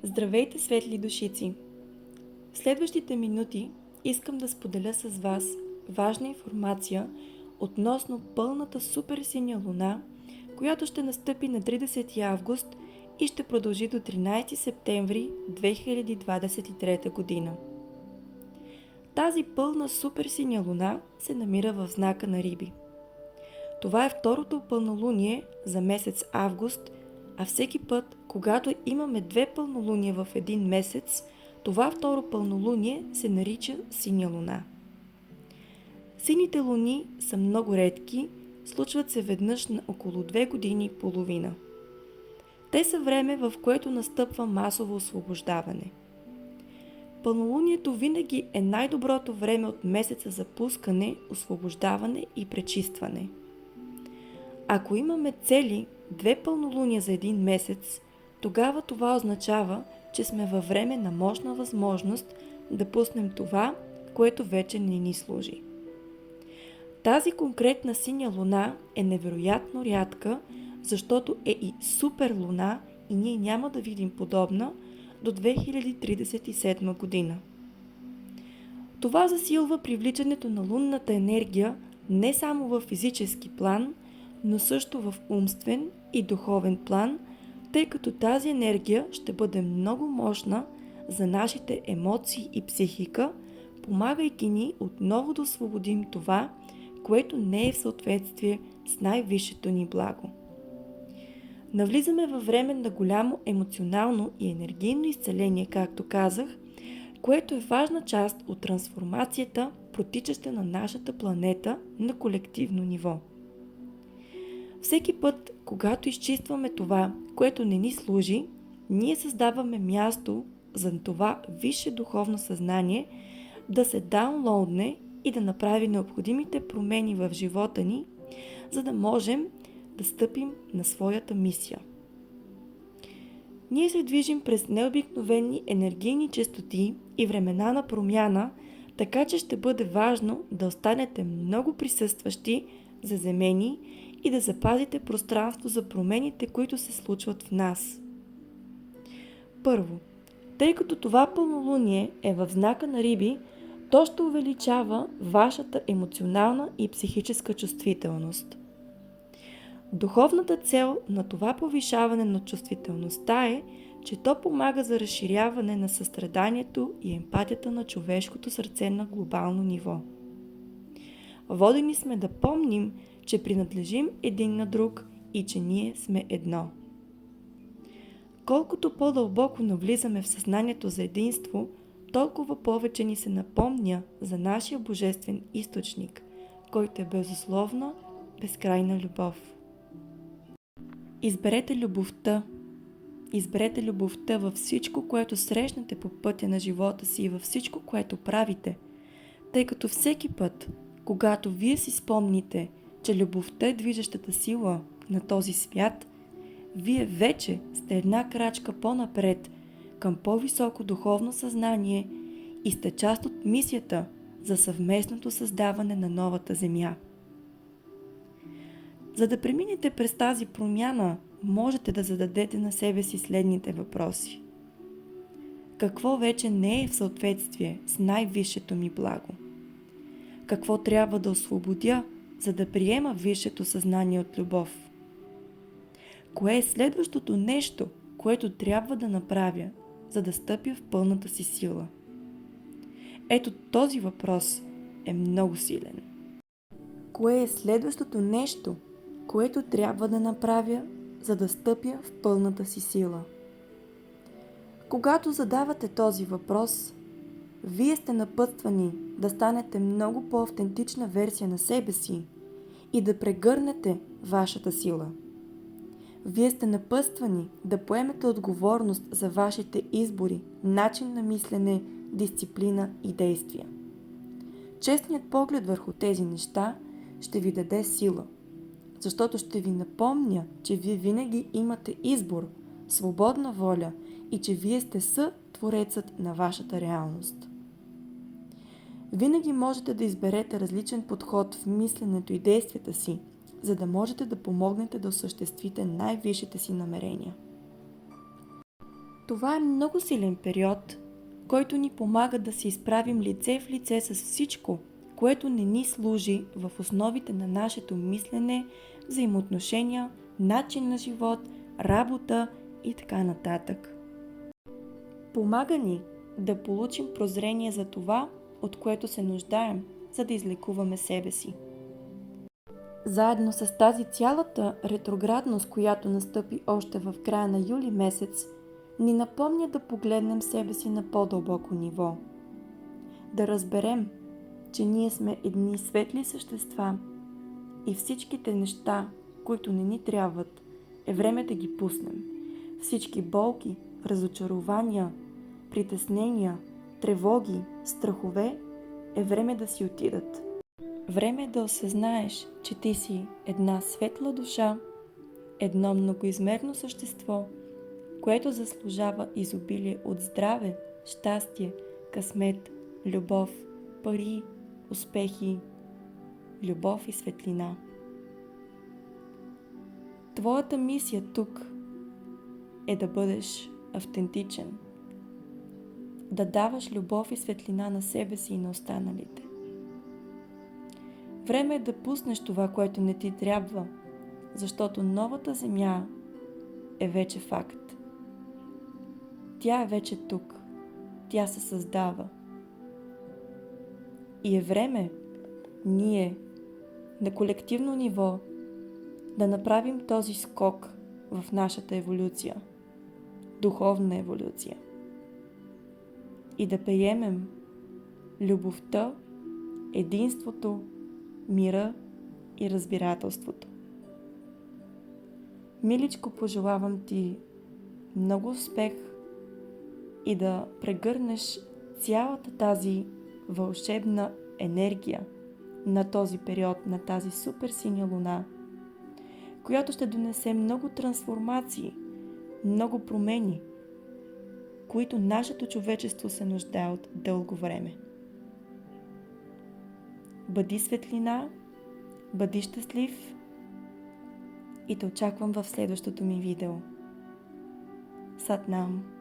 Здравейте, светли душици! В следващите минути искам да споделя с вас важна информация относно пълната суперсиня луна, която ще настъпи на 30 август и ще продължи до 13 септември 2023 година. Тази пълна суперсиня луна се намира в знака на Риби. Това е второто пълнолуние за месец август, а всеки път, когато имаме две пълнолуния в един месец, това второ пълнолуние се нарича синя луна. Сините луни са много редки, случват се веднъж на около 2 години и половина. Те са време, в което настъпва масово освобождаване. Пълнолунието винаги е най-доброто време от месеца за пускане, освобождаване и пречистване. Ако имаме цели 2 пълнолуния за един месец, тогава това означава, че сме във време на мощна възможност да пуснем това, което вече не ни служи. Тази конкретна синя луна е невероятно рядка, защото е и супер луна и ние няма да видим подобна до 2037 година. Това засилва привличането на лунната енергия не само в физически план, но също в умствен и духовен план, тъй като тази енергия ще бъде много мощна за нашите емоции и психика, помагайки ни отново да освободим това, което не е в съответствие с най-висшето ни благо. Навлизаме във време на голямо емоционално и енергийно изцеление, както казах, което е важна част от трансформацията, протичаща на нашата планета на колективно ниво. Всеки път, когато изчистваме това, което не ни служи, ние създаваме място за това висше духовно съзнание да се даунлоудне и да направи необходимите промени в живота ни, за да можем да стъпим на своята мисия. Ние се движим през необикновени енергийни честоти и времена на промяна, така че ще бъде важно да останете много присъстващи, заземени и да запазите пространство за промените, които се случват в нас. Първо, тъй като това пълнолуние е в знака на Риби, то ще увеличава вашата емоционална и психическа чувствителност. Духовната цел на това повишаване на чувствителността е, че то помага за разширяване на състраданието и емпатията на човешкото сърце на глобално ниво. Водени сме да помним, че принадлежим един на друг и че ние сме едно. Колкото по-дълбоко навлизаме в съзнанието за единство, толкова повече ни се напомня за нашия божествен източник, който е безусловна, безкрайна любов. Изберете любовта. Изберете любовта във всичко, което срещнете по пътя на живота си и във всичко, което правите, тъй като всеки път, когато вие си спомните, че любовта е движещата сила на този свят, вие вече сте една крачка по-напред към по-високо духовно съзнание и сте част от мисията за съвместното създаване на новата земя. За да преминете през тази промяна, можете да зададете на себе си следните въпроси. Какво вече не е в съответствие с най-висшето ми благо? Какво трябва да освободя, за да приема висшето съзнание от любов? Кое е следващото нещо, което трябва да направя, за да стъпя в пълната си сила? Ето този въпрос е много силен. Кое е следващото нещо, което трябва да направя, за да стъпя в пълната си сила? Когато задавате този въпрос, вие сте напътствани да станете много по-автентична версия на себе си и да прегърнете вашата сила. Вие сте напътствани да поемете отговорност за вашите избори, начин на мислене, дисциплина и действия. Честният поглед върху тези неща ще ви даде сила, защото ще ви напомня, че вие винаги имате избор, свободна воля и че вие сте сътворецът на вашата реалност. Винаги можете да изберете различен подход в мисленето и действията си, за да можете да помогнете да осъществите най-висшите си намерения. Това е много силен период, който ни помага да се изправим лице в лице с всичко, което не ни служи в основите на нашето мислене, взаимоотношения, начин на живот, работа и така нататък. Помага ни да получим прозрение за това, от което се нуждаем, за да излекуваме себе си. Заедно с тази цялата ретроградност, която настъпи още в края на юли месец, ни напомня да погледнем себе си на по-дълбоко ниво. Да разберем, че ние сме едни светли същества и всичките неща, които не ни трябват, е време да ги пуснем. Всички болки, разочарования, притеснения, тревоги, страхове е време да си отидат. Време е да осъзнаеш, че ти си една светла душа, едно многоизмерно същество, което заслужава изобилие от здраве, щастие, късмет, любов, пари, успехи, любов и светлина. Твоята мисия тук е да бъдеш автентичен, да даваш любов и светлина на себе си и на останалите. Време е да пуснеш това, което не ти трябва, защото новата земя е вече факт. Тя е вече тук. Тя се създава. И е време ние на колективно ниво да направим този скок в нашата еволюция, духовна еволюция. И да приемем любовта, единството, мира и разбирателството. Миличко, пожелавам ти много успех и да прегърнеш цялата тази вълшебна енергия на този период, на тази супер синя луна, която ще донесе много трансформации, много промени, които нашето човечество се нуждае от дълго време. Бъди светлина, бъди щастлив и те очаквам в следващото ми видео. Сатнам!